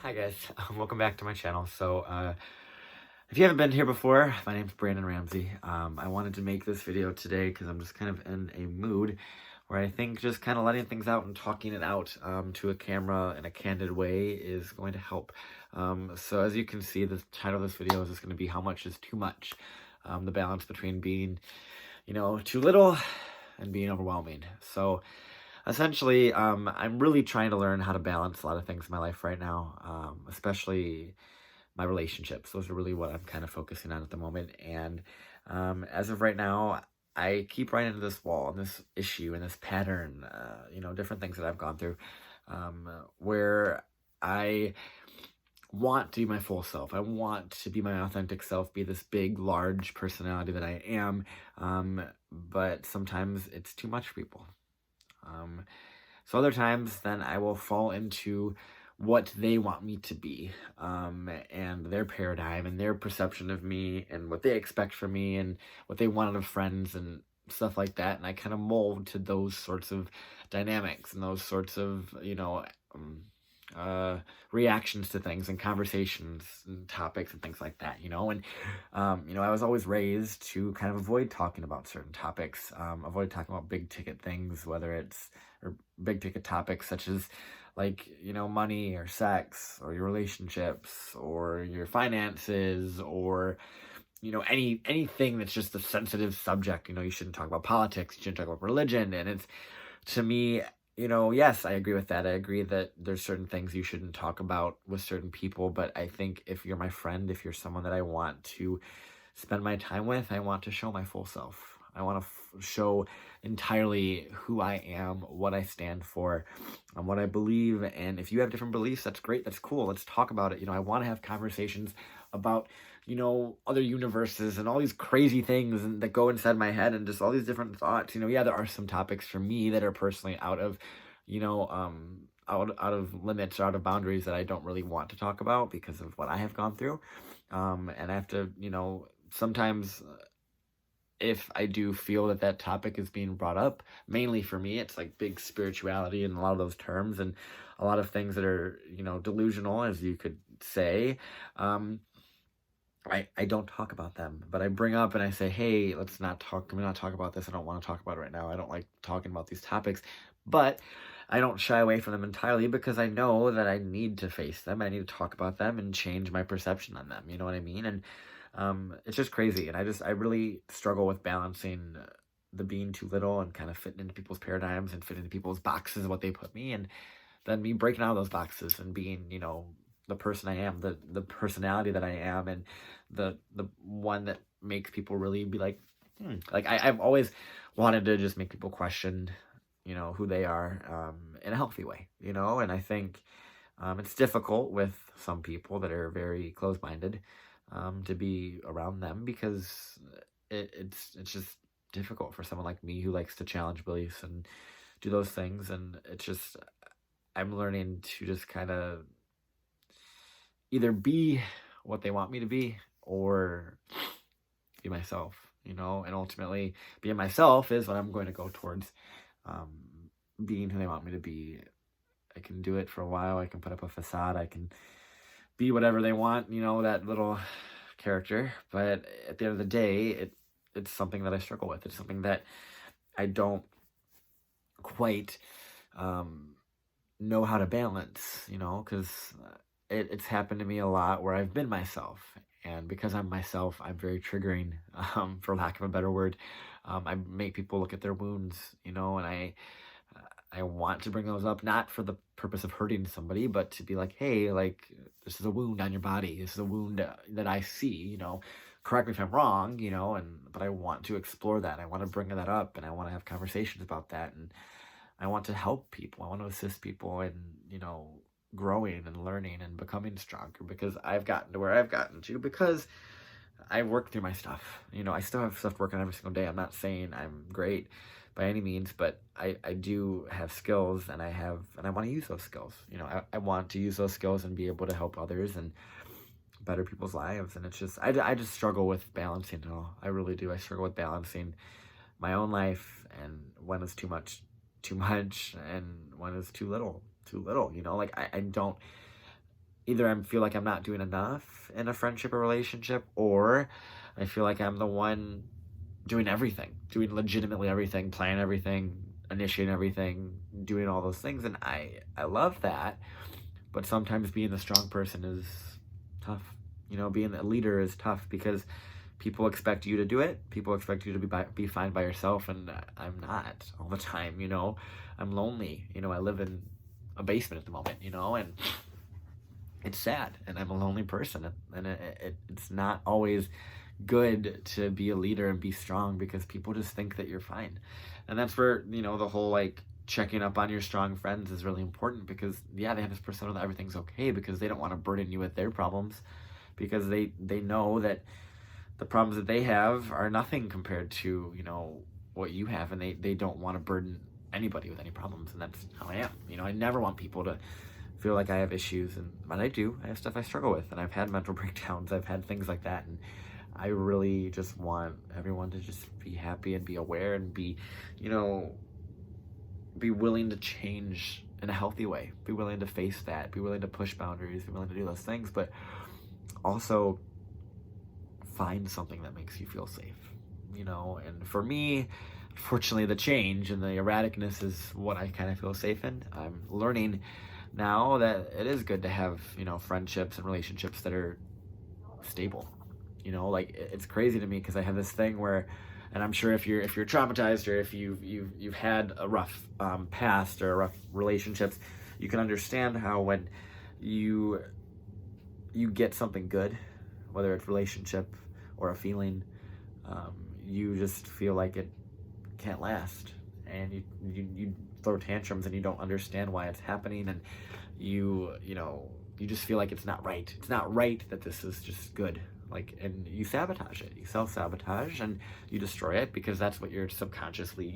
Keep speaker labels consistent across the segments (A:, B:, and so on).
A: Hi guys, welcome back to my channel. If you haven't been here before, my name's Brandon Ramsey. I wanted to make this video today because I'm just kind of in a mood where I think just kind of letting things out and talking it out to a camera in a candid way is going to help. So as you can see, the title of this video is just going to be how much is too much. The balance between being, too little and being overwhelming. So essentially, I'm really trying to learn how to balance a lot of things in my life right now, especially my relationships. Those are really what I'm kind of focusing on at the moment. And as of right now, I keep running into this wall and this issue and this pattern, different things that I've gone through, where I want to be my full self. I want to be my authentic self, be this big, large personality that I am. But sometimes it's too much for people. So other times, then I will fall into what they want me to be, and their paradigm and their perception of me and what they expect from me and what they want out of friends and stuff like that. And I kind of mold to those sorts of dynamics and those sorts of, reactions to things and conversations and topics and things like that, and I was always raised to kind of avoid talking about certain topics, avoid talking about big ticket things, or big ticket topics such as like, money or sex or your relationships or your finances or anything that's just a sensitive subject. You shouldn't talk about politics, you shouldn't talk about religion. And it's, to me, yes, I agree with that. I agree that there's certain things you shouldn't talk about with certain people, but I think if you're my friend, if you're someone that I want to spend my time with, I want to show my full self. I want to show entirely who I am, what I stand for, and what I believe. And if you have different beliefs, that's great. That's cool. Let's talk about it. I want to have conversations about, other universes and all these crazy things that go inside my head and just all these different thoughts. Yeah, there are some topics for me that are personally out of, out of limits or out of boundaries that I don't really want to talk about because of what I have gone through. And I have to, sometimes if I do feel that that topic is being brought up, mainly for me, it's like big spirituality and a lot of those terms and a lot of things that are, delusional, as you could say. I don't talk about them, but I bring up and I say, hey, can we not talk about this? I don't want to talk about it right now. I don't like talking about these topics, but I don't shy away from them entirely because I know that I need to face them. I need to talk about them and change my perception on them. You know what I mean? And it's just crazy. And I really struggle with balancing the being too little and kind of fitting into people's paradigms and fitting into people's boxes of what they put me, and then me breaking out of those boxes and being, the person I am, the personality that I am, and the one that makes people really be like, like I've always wanted to just make people question, who they are, in a healthy way, and I think it's difficult with some people that are very close-minded, to be around them because it's just difficult for someone like me who likes to challenge beliefs and do those things. And it's just, I'm learning to just kind of either be what they want me to be or be myself, and ultimately being myself is what I'm going to go towards, being who they want me to be. I can do it for a while. I can put up a facade. I can be whatever they want, that little character. But at the end of the day, it's something that I struggle with. It's something that I don't quite know how to balance, because it's happened to me a lot where I've been myself. And because I'm myself, I'm very triggering, for lack of a better word. I make people look at their wounds, and I want to bring those up, not for the purpose of hurting somebody, but to be like, hey, like, this is a wound on your body. This is a wound that I see, correct me if I'm wrong, but I want to explore that. I want to bring that up and I want to have conversations about that. And I want to help people. I want to assist people in, growing and learning and becoming stronger, because I've gotten to where I've gotten to because I work through my stuff. I still have stuff working every single day. I'm not saying I'm great by any means, but I do have skills, and I want to use those skills. I want to use those skills and be able to help others and better people's lives. And it's just, I just struggle with balancing it all. I really do. I struggle with balancing my own life and when is too much, and when is too little, like I don't, either I feel like I'm not doing enough in a friendship or relationship, or I feel like I'm the one doing everything, doing legitimately everything, planning everything, initiating everything, doing all those things. And I love that. But sometimes being the strong person is tough. Being a leader is tough because people expect you to do it. People expect you to be fine by yourself, and I'm not all the time. I'm lonely. I live in a basement at the moment. And it's sad, and I'm a lonely person, and it's not always good to be a leader and be strong because people just think that you're fine. And that's where the whole like checking up on your strong friends is really important, because they have this persona that everything's okay, because they don't want to burden you with their problems, because they know that the problems that they have are nothing compared to what you have, and they don't want to burden anybody with any problems. And that's how I am. I never want people to feel like I have issues, but I do. I have stuff I struggle with, and I've had mental breakdowns, I've had things like that, and I really just want everyone to just be happy and be aware and be willing to change in a healthy way, be willing to face that, be willing to push boundaries, be willing to do those things, but also find something that makes you feel safe. And for me, unfortunately, the change and the erraticness is what I kind of feel safe in. I'm learning now that it is good to have friendships and relationships that are stable. Like, it's crazy to me because I have this thing where, and I'm sure if you're traumatized, or if you've had a rough past or rough relationships, you can understand how when you get something good, whether it's relationship or a feeling, you just feel like it can't last, and you throw tantrums, and you don't understand why it's happening, and you just feel like it's not right. It's not right that this is just good. Like, and you sabotage it. You self-sabotage, and you destroy it, because that's what you're subconsciously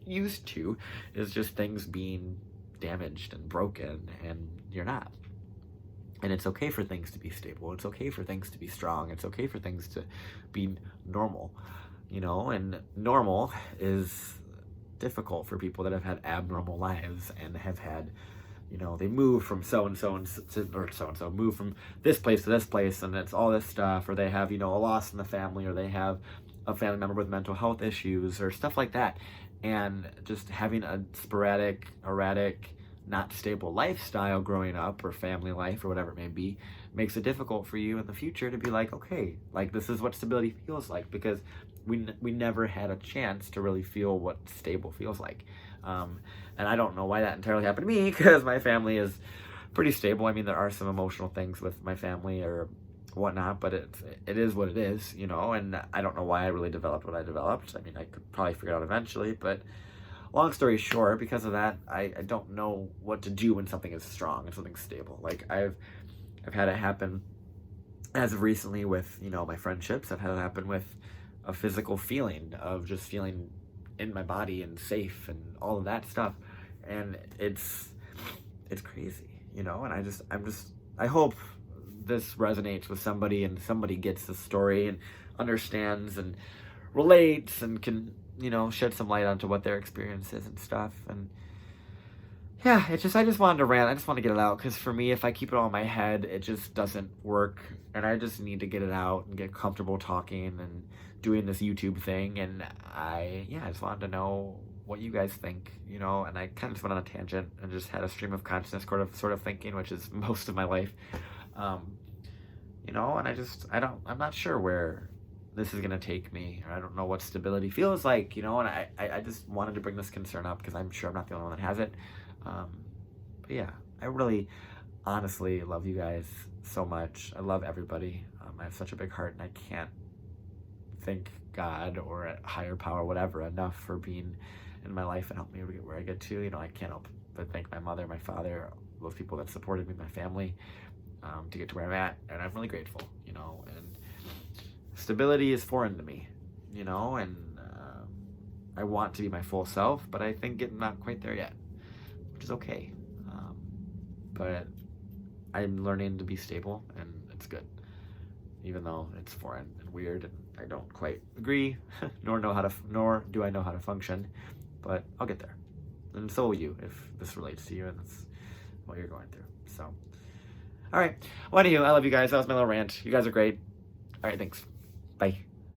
A: used to, is just things being damaged and broken, and you're not. And it's okay for things to be stable. It's okay for things to be strong. It's okay for things to be normal, and normal is difficult for people that have had abnormal lives and have had, they move from so-and-so or so-and-so move from this place to this place, and it's all this stuff, or they have, a loss in the family, or they have a family member with mental health issues or stuff like that. And just having a sporadic, erratic, not stable lifestyle growing up, or family life, or whatever it may be, makes it difficult for you in the future to be like, okay, like, this is what stability feels like, because we never had a chance to really feel what stable feels like. And I don't know why that entirely happened to me, because my family is pretty stable. I mean, there are some emotional things with my family or whatnot, but it is what it is, and I don't know why I really developed what I developed. I mean, I could probably figure it out eventually, but long story short, because of that, I don't know what to do when something is strong and something's stable. Like, I've had it happen as of recently with, my friendships. I've had it happen with a physical feeling of just feeling in my body and safe and all of that stuff. And it's crazy, and I hope this resonates with somebody, and somebody gets the story and understands and relates and can, shed some light onto what their experience is and stuff. And yeah, I just wanted to rant. I just want to get it out, because for me, if I keep it all in my head, it just doesn't work, and I just need to get it out and get comfortable talking and doing this YouTube thing. And I just wanted to know what you guys think, and I kind of just went on a tangent and just had a stream of consciousness sort of thinking, which is most of my life. And I'm not sure where this is going to take me, or I don't know what stability feels like, and I just wanted to bring this concern up, because I'm sure I'm not the only one that has it. But yeah, I really honestly love you guys so much. I love everybody. I have such a big heart, and I can't thank God or a higher power, whatever, enough for being in my life and help me get where I get to. I can't help but thank my mother, my father, those people that supported me, my family, to get to where I'm at, and I'm really grateful, and stability is foreign to me, and I want to be my full self, but I think I'm not quite there yet, which is okay. But I'm learning to be stable, and it's good, even though it's foreign and weird, and I don't quite agree, nor do I know how to function, but I'll get there. And so will you, if this relates to you and that's what you're going through. So All right. Well, anywho, I love you guys. That was my little rant. You guys are great. All right, thanks. Bye.